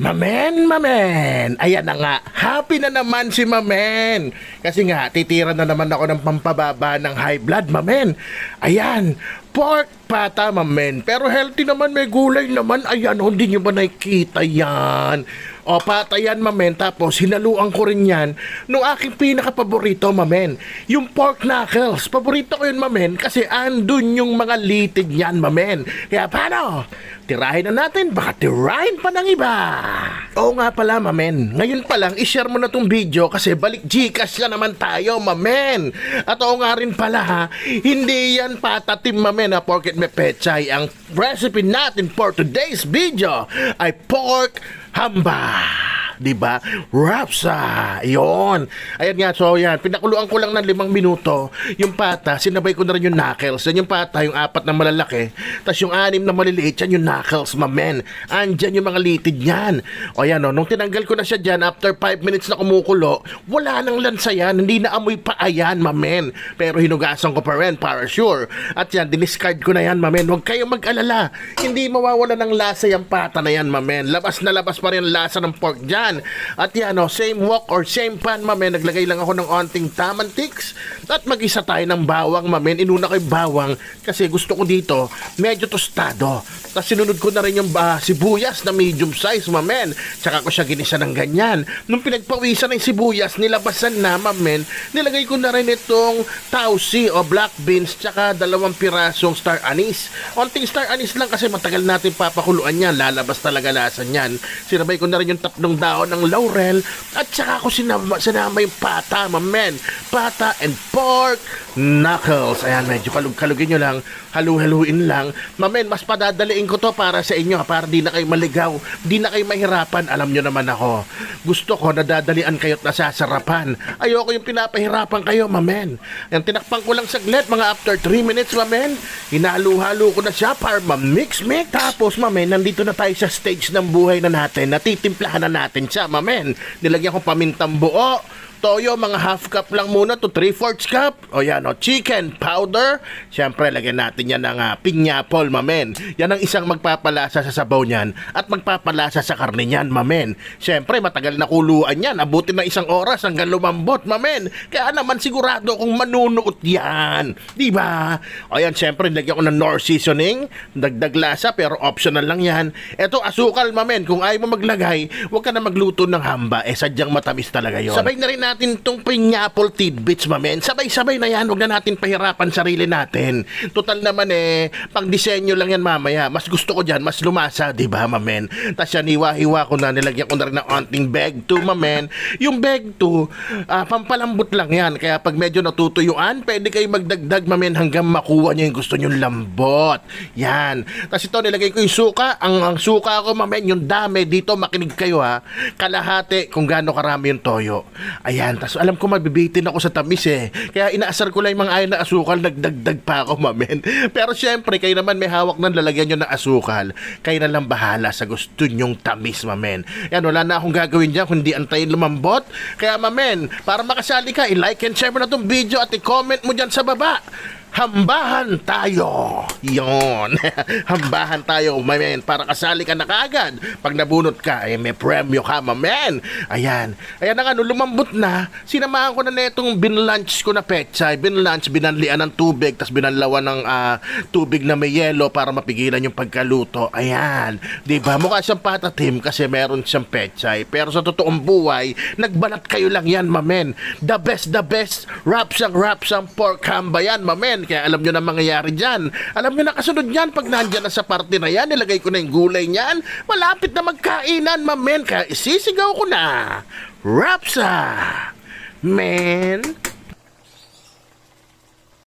Mamen! Ayan na nga, happy na naman si Mamen. Kasi nga, titira na naman ako ng pampababa ng high blood, Mamen. Ayan, pork pata, Mamen. Pero healthy naman, may gulay naman. Ayan, hindi nyo ba nakikita yan? O, pata yan, Mamen. Tapos, hinaluan ko rin yan nung aking pinaka-paborito, Mamen. Yung pork knuckles. Paborito ko yun, Mamen, kasi andun yung mga litig yan, Mamen. Kaya paano? Tirahin na natin, baka tirahin pa ng iba. Oo nga pala, Mamen. Ngayon pa lang, ishare mo na tong video kasi balik Gcash na naman tayo, Mamen. At oo nga rin pala ha, hindi yan patatim, Mamen, na pork at may pechay. Ang recipe natin for today's video ay pork hamba. Diba? Rapsa. Yun. Ayan nga, so yan. Pinakuluan ko lang ng 5 minuto. Yung pata, sinabay ko na rin yung knuckles. Yan yung pata, yung 4 na malalaki. Tapos yung 6 na maliliit, yan yung knuckles, Mamen. Andyan yung mga litid yan. O yan, nung tinanggal ko na siya dyan, after 5 minutes na kumukulo, wala nang lansa yan. Hindi na amoy pa ayan, Mamen. Pero hinugasan ko pa rin, para sure. At yan, diniscard ko na yan, Mamen. Huwag kayong mag-alala. Hindi mawawala ng lasa yung pata na yan, Mamen. Labas na labas pa rin lasa ng pork dyan. At yan, same wok or same pan, Mamen. Naglagay lang ako ng onting tamantiks at mag-isa tayo ng bawang, Mamen. Inuna ko yung bawang kasi gusto ko dito medyo tostado. Tapos sinunod ko na rin yung sibuyas na medium size, Mamen. Tsaka ko siya ginisa ng ganyan. Nung pinagpawisan ng sibuyas, nilabasan na, Mamen, nilagay ko na rin itong tausi o black beans tsaka 2 pirasong star anise. Onting star anise lang kasi matagal natin papakuluan yan. Lalabas talaga lasa niyan. Sinabay ko na rin yung 3 daon ng laurel at saka ako sinama yung pata, Mamen. Pata and pork knuckles. Ayan, medyo kalugin nyo lang. Halu-haluin lang. Mamen, mas padadaliin ko to para sa inyo, para di na kayo maligaw, di na kayo mahirapan. Alam nyo naman ako, gusto ko nadadalian kayo at nasasarapan. Ayoko yung pinapahirapan kayo, Mamen. Yan, tinakpan ko lang saglit, mga after 3 minutes, Mamen. Hinalo-halo ko na siya para ma-mix-mix. Tapos, Mamen, nandito na tayo sa stage ng buhay na natin. Natitimplahan na natin siya, Mamen. Nilagyan ko pamintang buo, toyo, mga half cup lang muna to 3/4 cup. O yan, chicken powder. Siyempre, lagyan natin yan ng pineapple, Mamen. Yan ang isang magpapalasa sa sabaw niyan at magpapalasa sa karne niyan, Mamen. Siyempre, matagal na kuluan yan. Abutin na 1 oras hanggang lumambot, Mamen. Kaya naman sigurado kung manunuot yan. Diba? O yan, siyempre, lagyan ko ng Knorr seasoning. Dagdag lasa, pero optional lang yan. Ito, asukal, Mamen. Kung ayaw mo maglagay, huwag ka na magluto ng hamba. Sadyang matamis talaga yon. Sabay na rin natin itong pineapple tidbits, Mamen. Sabay-sabay na yan. Huwag na natin pahirapan sarili natin. Total naman pang disenyo lang yan mamaya. Mas gusto ko dyan, mas lumasa, di ba, Mamen? Tapos yan, hiwa-hiwa ko na, nilagyan ko na rin ng onting beg to, Mamen. Yung beg to, pampalambot lang yan. Kaya pag medyo natutuyuan, pwede kayo magdagdag, Mamen, hanggang makuha nyo yung gusto nyo lambot. Yan. Tapos ito, nilagay ko yung suka. Ang suka ko, Mamen, yung dami dito, makinig kayo ha. Kalahati kung gaano karami yung toyo. Ayan. Tas alam ko mabibitin ako sa tamis kaya inaasar ko lang yung mga ayaw na asukal, nagdagdag pa ako, Mamen. Pero syempre, kayo naman may hawak ng lalagyan nyo na asukal. Kayo na lang bahala sa gusto nyong tamis, Mamen. Yan, wala na akong gagawin dyan kundi antayin lumambot. Kaya, Mamen, para makasali ka, i-like and share mo na itong video at i-comment mo dyan sa baba. Hambahan tayo. Yon. Hambahan tayo, Mamen, para kasali ka na kaagad. Pag nabunot ka, may premyo ka, Mamen. Ayan. Ayan na nga, lumambot na. Sinamahan ko na netong binlunch ko na pechay. Binlunch, binanlian ng tubig, tas binanlawan ng tubig na may yelo para mapigilan yung pagkaluto. Ayan. Diba? Mukha siyang patatim kasi meron siyang pechay. Pero sa totoong buhay, nagbalat kayo lang yan, Mamen. The best, rapsang pork hamba yan, Mamen. Kaya alam nyo na mangyayari dyan. Alam nyo na kasunod yan pag nandyan na sa parte na yan. Nilagay ko na yung gulay niyan. Malapit na magkainan, Mamen. Kaya isisigaw ko na, Rapsa! Men!